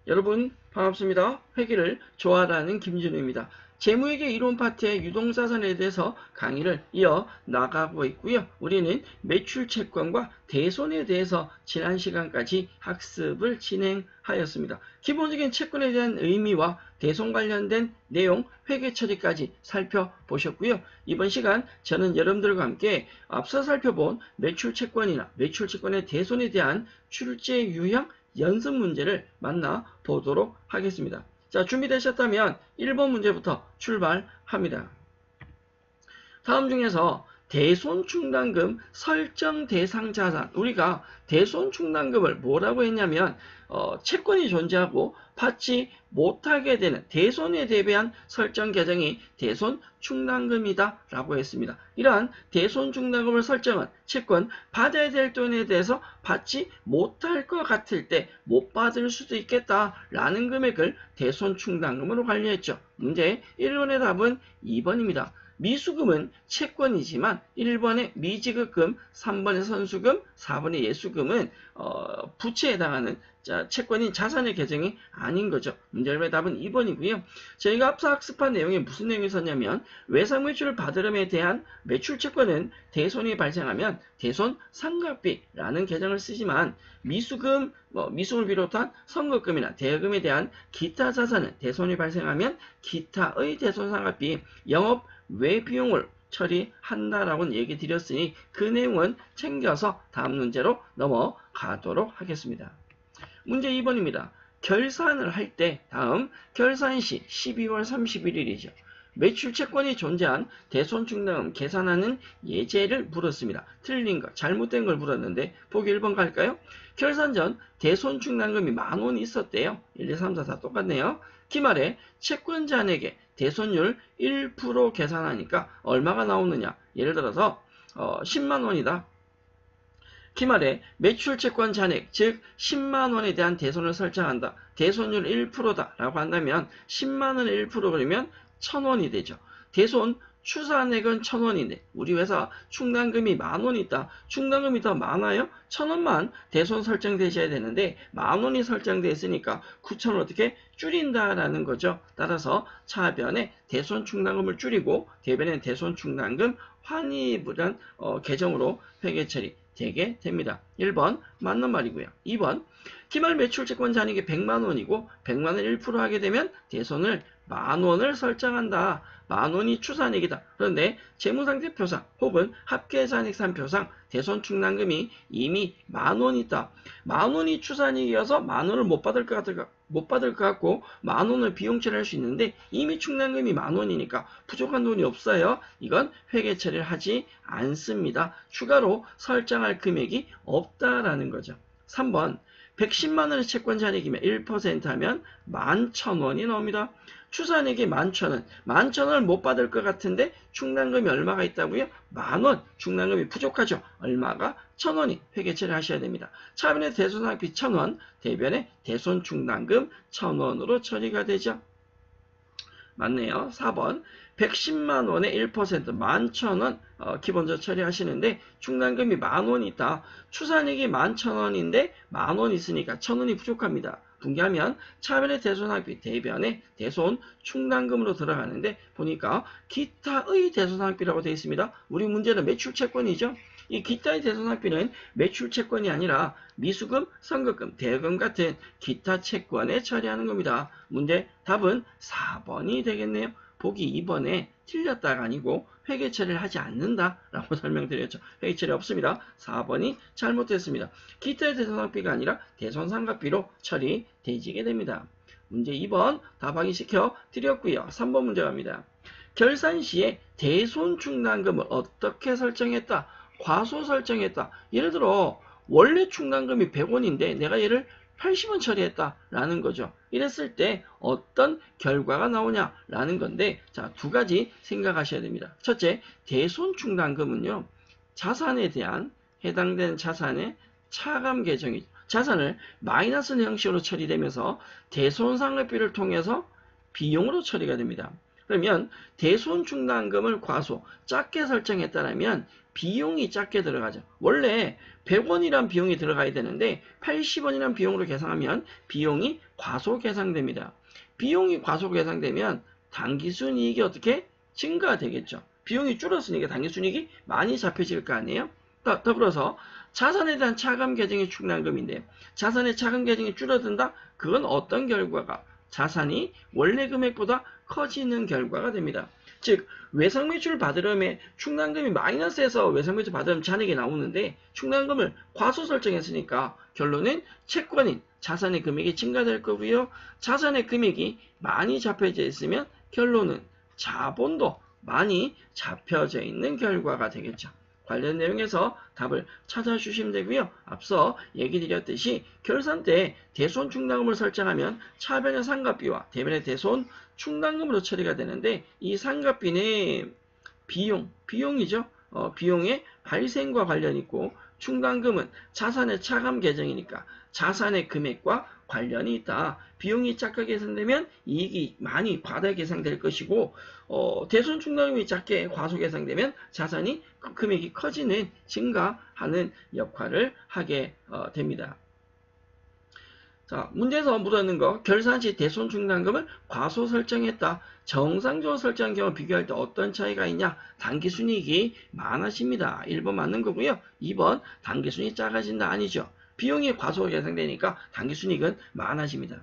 여러분 반갑습니다. 회계를 좋아하는 김진우입니다. 재무회계 이론 파트의 유동자산에 대해서 강의를 이어 나가고 있고요. 우리는 매출채권과 대손에 대해서 지난 시간까지 학습을 진행하였습니다. 기본적인 채권에 대한 의미와 대손 관련된 내용, 회계 처리까지 살펴보셨고요. 이번 시간 저는 여러분들과 함께 앞서 살펴본 매출채권이나 매출채권의 대손에 대한 출제 유형 연습 문제를 만나보도록 하겠습니다. 자, 준비되셨다면 1번 문제부터 출발합니다. 다음 중에서 대손충당금 설정 대상 자산, 우리가 대손충당금을 뭐라고 했냐면 채권이 존재하고 받지 못하게 되는 대손에 대비한 설정 계정이 대손충당금이다 라고 했습니다. 이러한 대손충당금을 설정은 채권 받아야 될 돈에 대해서 받지 못할 것 같을 때 못 받을 수도 있겠다라는 금액을 대손충당금으로 관리했죠. 문제 1번의 답은 2번입니다. 미수금은 채권이지만 1번의 미지급금, 3번의 선수금, 4번의 예수금은 부채에 해당하는 채권인 자산의 계정이 아닌 거죠. 문제의 답은 2번이고요. 저희가 앞서 학습한 내용에 무슨 내용이 있었냐면 외상매출을 받으름에 대한 매출채권은 대손이 발생하면 대손상각비라는 계정을 쓰지만 미수금, 미수금을 비롯한 선거금이나 대여금에 대한 기타 자산은 대손이 발생하면 기타의 대손상각비, 영업 외 비용을 처리한다라고 얘기 드렸으니 그 내용은 챙겨서 다음 문제로 넘어가도록 하겠습니다. 문제 2번입니다. 결산을 할 때 다음 결산시 12월 31일이죠. 매출채권이 존재한 대손충당금 계산하는 예제를 물었습니다. 틀린 거, 잘못된 걸 물었는데 보기 1번 갈까요? 결산 전 대손충당금이 10,000원이 있었대요. 1, 2, 3, 4 다 똑같네요. 기말에 채권자에게 대손율 1% 계산하니까 얼마가 나오느냐? 예를 들어서 10만 원이다. 기말에 매출채권 잔액, 즉 10만 원에 대한 대손을 설정한다. 대손율 1%다 라고 한다면 10만 원의 1% 그러면 1,000원이 되죠. 대손 추산액은 1,000원인데 우리 회사 충당금이 10,000원 있다. 충당금이 더 많아요? 1,000원만 대손 설정되셔야 되는데 10,000원이 설정되어 있으니까 9,000원 어떻게 줄인다라는 거죠. 따라서 차변에 대손 충당금을 줄이고 대변에 대손 충당금 환입을 한 계정으로 회계 처리 되게 됩니다. 1번 맞는 말이고요. 2번 기말 매출채권 잔액이 100만 원이고 100만 원 1% 하게 되면 대손을 10,000원을 설정한다. 10,000원이 추산액이다. 그런데 재무상태표상 혹은 합계잔액산표상 대손충당금이 이미 10,000원 있다. 10,000원이 추산액이어서 10,000원을 못 받을 것 같고 10,000원을 비용 처리할 수 있는데 이미 충당금이 10,000원이니까 부족한 돈이 없어요. 이건 회계 처리를 하지 않습니다. 추가로 설정할 금액이 없다라는 거죠. 3번 110만 원의 채권 잔액이면 1% 하면 11,000원이 나옵니다. 추산액이 11,000원. 11,000원을 못 받을 것 같은데 충당금이 얼마가 있다고요? 10,000원. 충당금이 부족하죠. 얼마가? 1,000원이 회계 처리하셔야 됩니다. 차변의 대손상비 1,000원, 대변의 대손충당금 1,000원으로 처리가 되죠. 맞네요. 4번 110만 원의 1% 11,000원 기본적으로 처리하시는데 충당금이 10,000원이 있다. 추산액이 11,000원인데 10,000원 있으니까 1,000원이 부족합니다. 분개하면 차변의 대손상비 대변의 대손 충당금으로 들어가는데 보니까 기타의 대손상비라고 되어 있습니다. 우리 문제는 매출채권이죠. 이 기타의 대손상비는 매출채권이 아니라 미수금, 선거금, 대여금 같은 기타 채권에 처리하는 겁니다. 문제 답은 4번이 되겠네요. 보기 2번에 틀렸다가 아니고 회계 처리를 하지 않는다라고 설명드렸죠. 회계 처리 없습니다. 4번이 잘못됐습니다. 기타의 대손상비가 아니라 대손상각비로 처리되지게 됩니다. 문제 2번 답 확인시켜 드렸고요. 3번 문제 갑니다. 결산 시에 대손충당금을 어떻게 설정했다? 과소 설정했다. 예를 들어 원래 충당금이 100원인데 내가 얘를 80원 처리했다라는 거죠. 이랬을 때 어떤 결과가 나오냐라는 건데 자, 두 가지 생각하셔야 됩니다. 첫째, 대손충당금은요. 자산에 대한 해당되는 자산의 차감 계정이죠. 자산을 마이너스 형식으로 처리되면서 대손상각비를 통해서 비용으로 처리가 됩니다. 그러면 대손충당금을 과소, 작게 설정했다면 비용이 작게 들어가죠. 원래 100원이란 비용이 들어가야 되는데 80원이란 비용으로 계산하면 비용이 과소계상됩니다. 비용이 과소계상되면 당기순이익이 어떻게 증가되겠죠. 비용이 줄었으니까 당기순이익이 많이 잡혀질 거 아니에요. 더불어서 자산에 대한 차감 계정이 충당금인데 자산의 차감 계정이 줄어든다? 그건 어떤 결과가? 자산이 원래 금액보다 커지는 결과가 됩니다. 즉 외상매출 받으려면 충당금이 마이너스에서 외상매출 받으려면 잔액이 나오는데 충당금을 과소 설정했으니까 결론은 채권인 자산의 금액이 증가될 거고요. 자산의 금액이 많이 잡혀져 있으면 결론은 자본도 많이 잡혀져 있는 결과가 되겠죠. 관련 내용에서 답을 찾아주시면 되고요. 앞서 얘기 드렸듯이 결산 때 대손 충당금을 설정하면 차변의 상각비와 대변의 대손 충당금으로 처리가 되는데 이 상각비는 비용이죠. 비용의 발생과 관련이 있고 충당금은 자산의 차감 계정이니까 자산의 금액과 관련이 있다. 비용이 작게 계산되면 이익이 많이 과다 계산될 것이고 대손 충당금이 작게 과소 계산되면 자산이 금액이 커지는 증가하는 역할을 하게 됩니다. 자, 문제에서 물었는 거 결산 시 대손 충당금을 과소 설정했다. 정상적으로 설정한 경우 비교할 때 어떤 차이가 있냐? 당기순이익이 많아집니다. 1번 맞는 거고요. 2번 당기순이익이 작아진다. 아니죠. 비용이 과소 계산되니까 당기순이익은 많아집니다.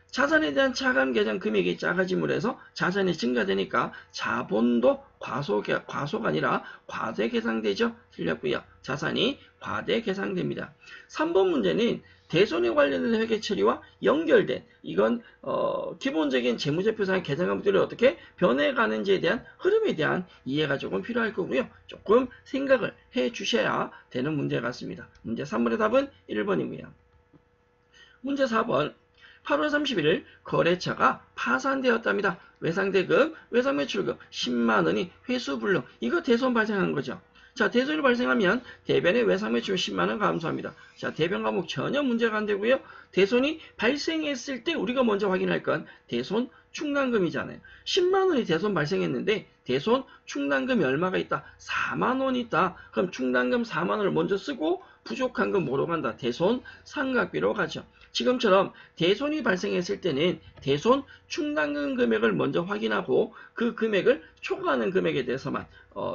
자산에 대한 차감 계정 금액이 작아짐으로 해서 자산이 증가되니까 자본도 과소가 아니라 과대 계산되죠. 틀렸고요. 자산이 과대 계산됩니다. 3번 문제는 대손에 관련된 회계 처리와 연결된 이건 기본적인 재무제표상의 계산관들이 어떻게 변해가는지에 대한 흐름에 대한 이해가 조금 필요할 거고요. 조금 생각을 해 주셔야 되는 문제 같습니다. 문제 3번의 답은 1번이고요. 문제 4번 8월 31일 거래처가 파산되었답니다. 외상대금, 외상매출금 10만원이 회수불능. 이거 대손 발생한 거죠. 자, 대손이 발생하면 대변의 외상매출 10만원 감소합니다. 자, 대변 과목 전혀 문제가 안 되고요. 대손이 발생했을 때 우리가 먼저 확인할 건 대손 충당금이잖아요. 10만원이 대손 발생했는데 대손 충당금이 얼마가 있다? 4만원 있다. 그럼 충당금 4만원을 먼저 쓰고 부족한 건 뭐로 간다? 대손 상각비로 가죠. 지금처럼 대손이 발생했을 때는 대손 충당금 금액을 먼저 확인하고 그 금액을 초과하는 금액에 대해서만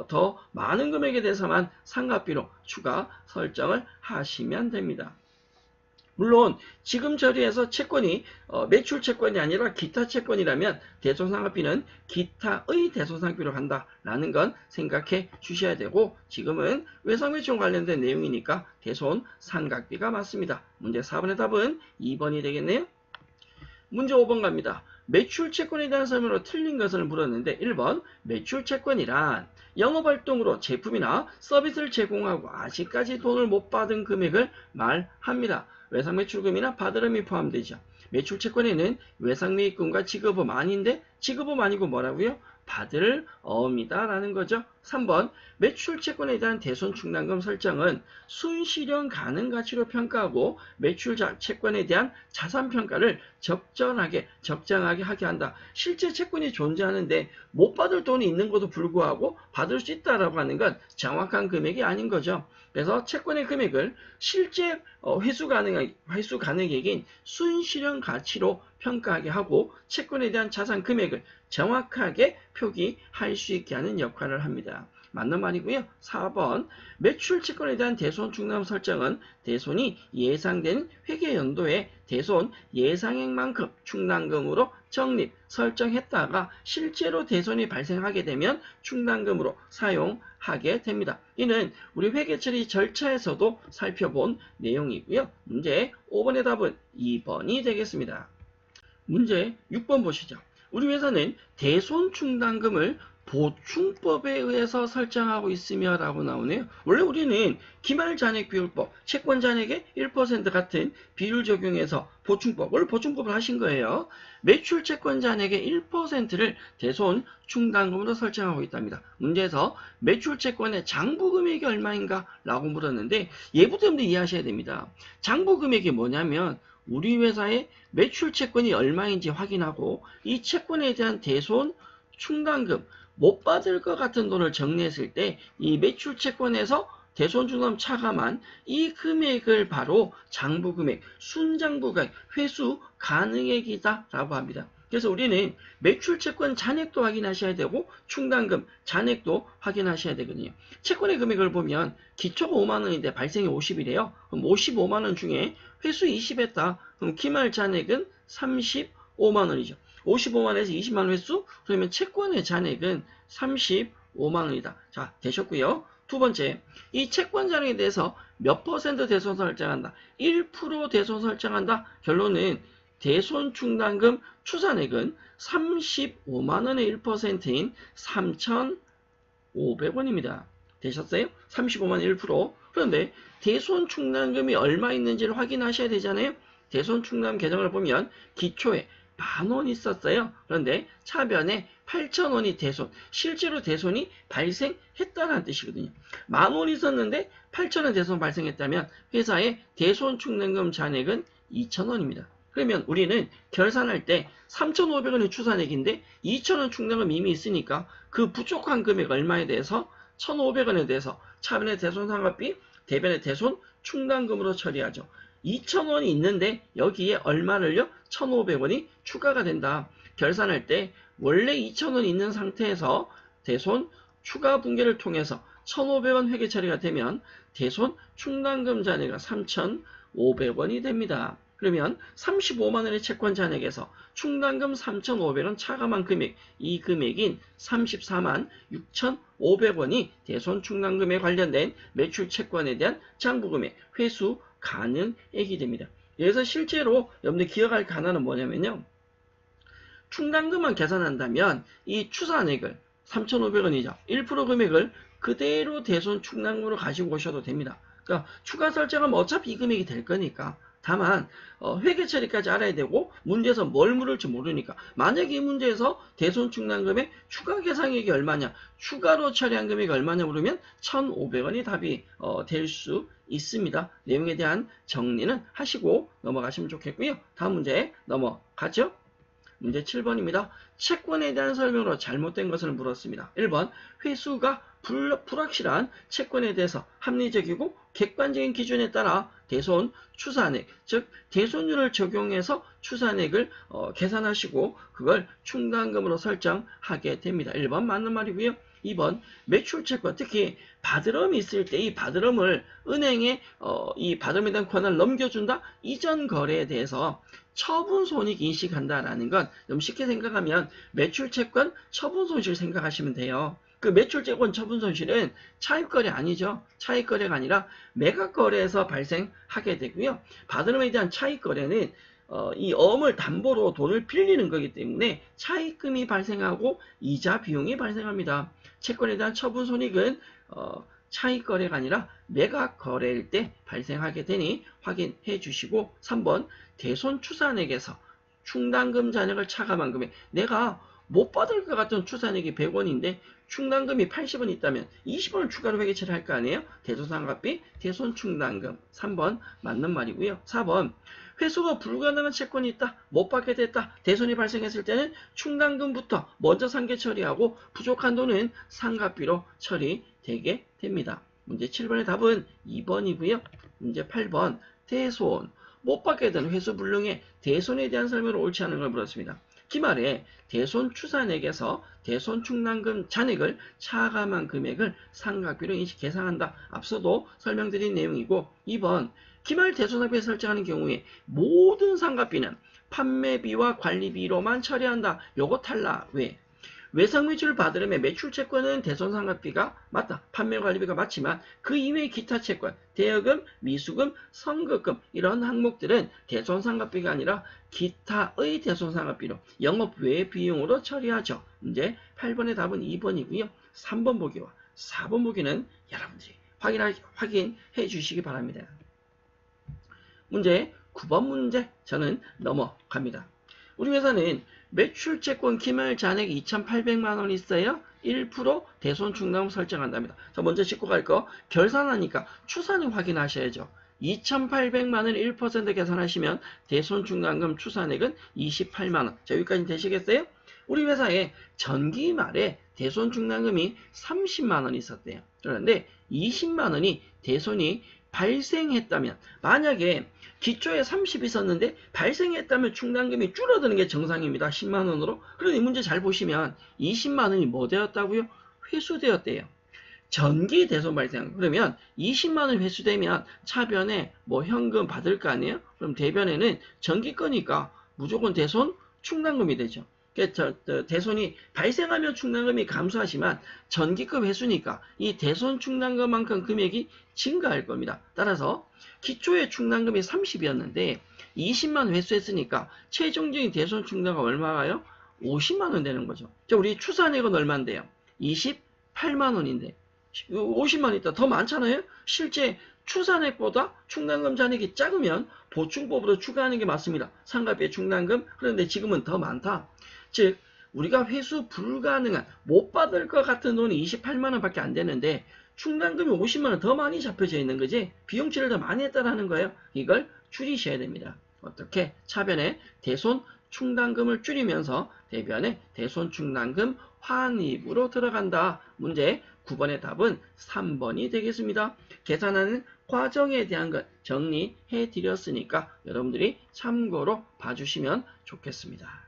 더 많은 금액에 대해서만 상각비로 추가 설정을 하시면 됩니다. 물론 지금 자리에서 채권이 매출 채권이 아니라 기타 채권이라면 대손상각비는 기타의 대손상각비로 간다라는 건 생각해 주셔야 되고 지금은 외상매출 관련된 내용이니까 대손상각비가 맞습니다. 문제 4번의 답은 2번이 되겠네요. 문제 5번 갑니다. 매출 채권에 대한 설명으로 틀린 것을 물었는데 1번 매출 채권이란 영업활동으로 제품이나 서비스를 제공하고 아직까지 돈을 못 받은 금액을 말합니다. 외상매출금이나 받으름이 포함되죠. 매출채권에는 외상매입금과 지급업 아닌데 지급업 아니고 뭐라고요? 받을어입니다. 라는 거죠. 3번 매출채권에 대한 대손충당금 설정은 순실현 가능가치로 평가하고 매출채권에 대한 자산평가를 적정하게 하게 한다. 실제 채권이 존재하는데 못 받을 돈이 있는 것도 불구하고 받을 수 있다라고 하는 건 정확한 금액이 아닌 거죠. 그래서 채권의 금액을 실제 회수 가능액인 순실현 가치로 평가하게 하고 채권에 대한 자산 금액을 정확하게 표기할 수 있게 하는 역할을 합니다. 맞는 말이고요. 4번 매출 채권에 대한 대손 충당금 설정은 대손이 예상된 회계연도에 대손 예상액만큼 충당금으로 적립, 설정했다가 실제로 대손이 발생하게 되면 충당금으로 사용하게 됩니다. 이는 우리 회계처리 절차에서도 살펴본 내용이고요. 문제 5번의 답은 2번이 되겠습니다. 문제 6번 보시죠. 우리 회사는 대손 충당금을 보충법에 의해서 설정하고 있으며 라고 나오네요. 원래 우리는 기말잔액비율법, 채권잔액의 1% 같은 비율 적용해서 보충법을 하신 거예요. 매출채권잔액의 1%를 대손 충당금으로 설정하고 있답니다. 문제에서 매출채권의 장부금액이 얼마인가? 라고 물었는데 예부터 여러분들 이해하셔야 됩니다. 장부금액이 뭐냐면 우리 회사의 매출채권이 얼마인지 확인하고 이 채권에 대한 대손 충당금 못 받을 것 같은 돈을 정리했을 때 이 매출 채권에서 대손주담 차감한 이 금액을 바로 장부금액, 순장부가액, 회수 가능액이다 라고 합니다. 그래서 우리는 매출채권 잔액도 확인하셔야 되고 충당금 잔액도 확인하셔야 되거든요. 채권의 금액을 보면 기초가 5만원인데 발생이 50이래요. 그럼 55만원 중에 회수 20 했다. 그럼 기말 잔액은 35만원이죠. 55만원에서 20만원 회수? 그러면 채권의 잔액은 35만원이다. 자, 되셨고요. 두 번째, 이 채권 잔액에 대해서 몇 퍼센트 대손 설정한다? 1% 대손 설정한다. 결론은 대손 충당금 추산액은 35만원의 1%인 3,500원입니다. 되셨어요? 35만원 1%. 그런데 대손 충당금이 얼마 있는지를 확인하셔야 되잖아요. 대손 충당금 계정을 보면 기초에 10,000원 있었어요. 그런데 차변에 8,000원이 대손, 실제로 대손이 발생했다는 뜻이거든요. 10,000원 있었는데 8,000원 대손 발생했다면 회사의 대손 충당금 잔액은 2,000원입니다. 그러면 우리는 결산할 때 3,500원의 추산액인데 2,000원 충당금 이미 있으니까 그 부족한 금액 얼마에 대해서 1,500원에 대해서 차변의 대손 상각비, 대변의 대손 충당금으로 처리하죠. 2,000원이 있는데 여기에 얼마를요? 1,500원이 추가가 된다. 결산할 때 원래 2,000원 있는 상태에서 대손 추가 분계를 통해서 1,500원 회계 처리가 되면 대손 충당금 잔액가 3,500원이 됩니다. 그러면 35만원의 채권 잔액에서 충당금 3,500원 차감한 금액, 이 금액인 34만 6,500원이 대손 충당금에 관련된 매출 채권에 대한 장부금액, 회수 가능액이 됩니다. 여기서 실제로 여러분들 기억할 가능은 뭐냐면요. 충당금만 계산한다면 이 추산액을 3,500원이죠. 1% 금액을 그대로 대손 충당금으로 가지고 오셔도 됩니다. 그러니까 추가 설정하면 어차피 이 금액이 될 거니까. 다만 회계 처리까지 알아야 되고 문제에서 뭘 물을지 모르니까 만약에 이 문제에서 대손 충당금의 추가 계상액이 얼마냐, 추가로 처리한 금액이 얼마냐 물으면 1,500원이 답이 될 수 있습니다. 내용에 대한 정리는 하시고 넘어가시면 좋겠고요. 다음 문제 넘어가죠. 문제 7번입니다. 채권에 대한 설명으로 잘못된 것을 물었습니다. 1번 회수가 불확실한 채권에 대해서 합리적이고 객관적인 기준에 따라 대손 추산액, 즉 대손율을 적용해서 추산액을 계산하시고 그걸 충당금으로 설정하게 됩니다. 1번 맞는 말이고요. 2번 매출채권, 특히 받으름이 있을 때 이 받으름을 은행에 이 받으름에 대한 권한을 넘겨준다. 이전 거래에 대해서 처분손익 인식한다라는 건 좀 쉽게 생각하면 매출채권 처분손실 생각하시면 돼요. 그 매출채권 처분손실은 차입거래 아니죠. 차입거래가 아니라 매각거래에서 발생하게 되고요. 받으름에 대한 차입거래는 이 어음을 담보로 돈을 빌리는 거기 때문에 차입금이 발생하고 이자 비용이 발생합니다. 채권에 대한 처분손익은 차익거래가 아니라 매각거래일 때 발생하게 되니 확인해 주시고 3번 대손추산액에서 충당금 잔액을 차감한 금액, 내가 못 받을 것 같은 추산액이 100원인데 충당금이 80원 있다면 20원을 추가로 회계 처리할 거 아니에요? 대손상각비, 대손충당금. 3번 맞는 말이고요. 4번 회수가 불가능한 채권이 있다. 못 받게 됐다. 대손이 발생했을 때는 충당금부터 먼저 상계 처리하고 부족한 돈은 상각비로 처리되게 됩니다. 문제 7번의 답은 2번이고요. 문제 8번 대손. 못 받게 된 회수 불능의 대손에 대한 설명을 옳지 않은 걸 물었습니다. 기말에 대손 추산액에서 대손 충당금 잔액을 차감한 금액을 상각비로 인식 계산한다. 앞서도 설명드린 내용이고 2번 기말 대손상비에 설정하는 경우에 모든 상각비는 판매비와 관리비로만 처리한다. 요거 탈락. 왜? 외상매출을 받으려면 매출채권은 대손상각비가 맞다. 판매관리비가 맞지만 그 이외의 기타 채권, 대여금, 미수금, 선급금 이런 항목들은 대손상각비가 아니라 기타의 대손상각비로 영업 외 비용으로 처리하죠. 이제 8번의 답은 2번이고요. 3번 보기와 4번 보기는 여러분들이 확인해 주시기 바랍니다. 문제 9번 문제 저는 넘어갑니다. 우리 회사는 매출채권 기말 잔액 2,800만원 있어요. 1% 대손 충당금 설정한답니다. 자, 먼저 짚고 갈 거 결산하니까 추산액 확인하셔야죠. 2,800만원 1% 계산하시면 대손 충당금 추산액은 28만원. 자, 여기까지 되시겠어요? 우리 회사에 전기 말에 대손 충당금이 30만 원이 있었대요. 그런데 20만 원이 대손이 발생했다면, 만약에 기초에 30 있었는데 발생했다면 충당금이 줄어드는 게 정상입니다. 10만 원으로. 그런데 이 문제 잘 보시면 20만 원이 뭐 되었다고요? 회수되었대요. 전기 대손 발생. 그러면 20만 원 회수되면 차변에 뭐 현금 받을 거 아니에요? 그럼 대변에는 전기 거니까 무조건 대손 충당금이 되죠. 대손이 발생하면 충당금이 감소하지만 전기급 회수니까 이 대손 충당금만큼 금액이 증가할 겁니다. 따라서 기초의 충당금이 30이었는데 20만 원 회수했으니까 최종적인 대손 충당금 얼마가요? 50만 원 되는 거죠. 우리 추산액은 얼마인데요? 28만 원인데 50만 있다. 더 많잖아요? 실제 추산액보다 충당금 잔액이 작으면 보충법으로 추가하는 게 맞습니다. 상가비의 충당금. 그런데 지금은 더 많다. 즉 우리가 회수 불가능한, 못 받을 것 같은 돈이 28만 원밖에 안 되는데 충당금이 50만 원 더 많이 잡혀져 있는 거지. 비용치를 더 많이 했다라는 거예요. 이걸 줄이셔야 됩니다. 어떻게? 차변에 대손 충당금을 줄이면서 대변에 대손 충당금 환입으로 들어간다. 문제 9번의 답은 3번이 되겠습니다. 계산하는 과정에 대한 것 정리해 드렸으니까 여러분들이 참고로 봐주시면 좋겠습니다.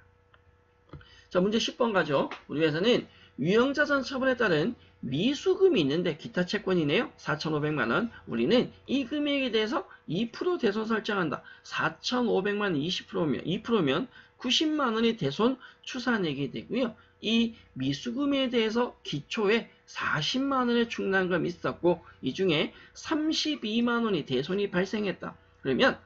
자, 문제 10번 가죠. 우리 회사는 유형자산 처분에 따른 미수금이 있는데 기타 채권이네요. 4,500만원. 우리는 이 금액에 대해서 2% 대손 설정한다. 4,500만원 2%면 90만원이 대손 추산액이 되고요. 이 미수금에 대해서 기초에 40만원의 충당금이 있었고 이 중에 32만원이 대손이 발생했다. 그러면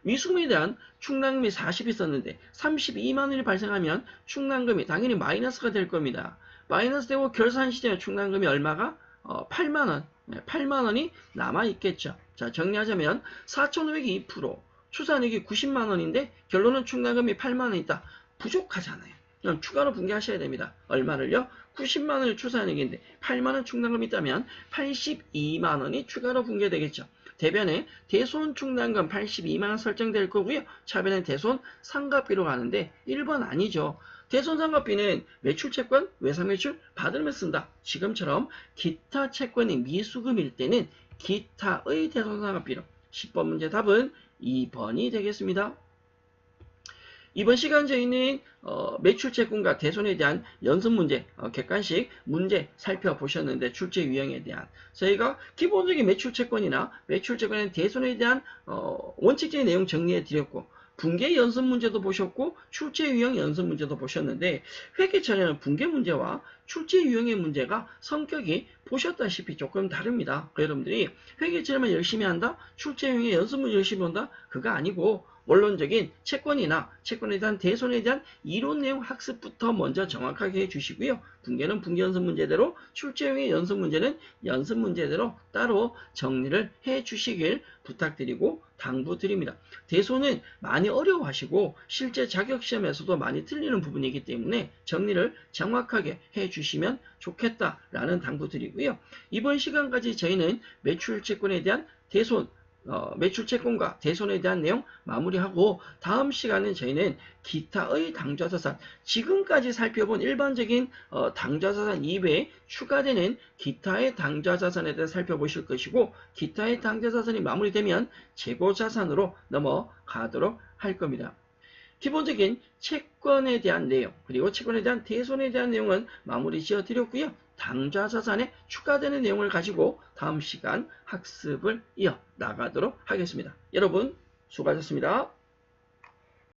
미수금에 대한 충당금이 40 있었는데 32만원이 발생하면 충당금이 당연히 마이너스가 될 겁니다. 마이너스 되고 결산 시점에 충당금이 얼마가? 8만원. 8만원이 남아있겠죠. 자, 정리하자면 4,500이 2%, 추산액이 90만원인데 결론은 충당금이 8만원 있다. 부족하잖아요. 그럼 추가로 분개하셔야 됩니다. 얼마를요? 90만원이 추산액인데 8만원 충당금이 있다면 82만원이 추가로 분개되겠죠. 대변에 대손 충당금 82만원 설정될 거고요. 차변에 대손 상각비로 가는데 1번 아니죠. 대손 상각비는 매출채권, 외상매출 받으면 쓴다. 지금처럼 기타 채권이 미수금일 때는 기타의 대손 상각비로. 10번 문제 답은 2번이 되겠습니다. 이번 시간 저희는 매출채권과 대손에 대한 연습 문제, 객관식 문제 살펴보셨는데 출제 유형에 대한 저희가 기본적인 매출채권이나 매출채권의 대손에 대한 원칙적인 내용 정리해 드렸고 분계 연습 문제도 보셨고 출제 유형 연습 문제도 보셨는데 회계 처리하는 분계 문제와 출제 유형의 문제가 성격이 보셨다시피 조금 다릅니다. 여러분들이 회계 처리만 열심히 한다? 출제 유형의 연습 문제 열심히 본다? 그거 아니고 원론적인 채권이나 채권에 대한 대손에 대한 이론 내용 학습부터 먼저 정확하게 해주시고요. 분계는 분계 연습 문제대로, 출제형의 연습 문제는 연습 문제대로 따로 정리를 해주시길 부탁드리고 당부드립니다. 대손은 많이 어려워하시고 실제 자격시험에서도 많이 틀리는 부분이기 때문에 정리를 정확하게 해주시면 좋겠다라는 당부드리고요. 이번 시간까지 저희는 매출채권에 대한 대손, 매출채권과 대손에 대한 내용 마무리하고 다음 시간은 저희는 기타의 당좌자산, 지금까지 살펴본 일반적인 당좌자산 이외에 추가되는 기타의 당좌자산에 대해 살펴보실 것이고 기타의 당좌자산이 마무리되면 재고자산으로 넘어가도록 할 겁니다. 기본적인 채권에 대한 내용 그리고 채권에 대한 대손에 대한 내용은 마무리 지어드렸고요. 당좌자산에 추가되는 내용을 가지고 다음 시간 학습을 이어나가도록 하겠습니다. 여러분 수고하셨습니다.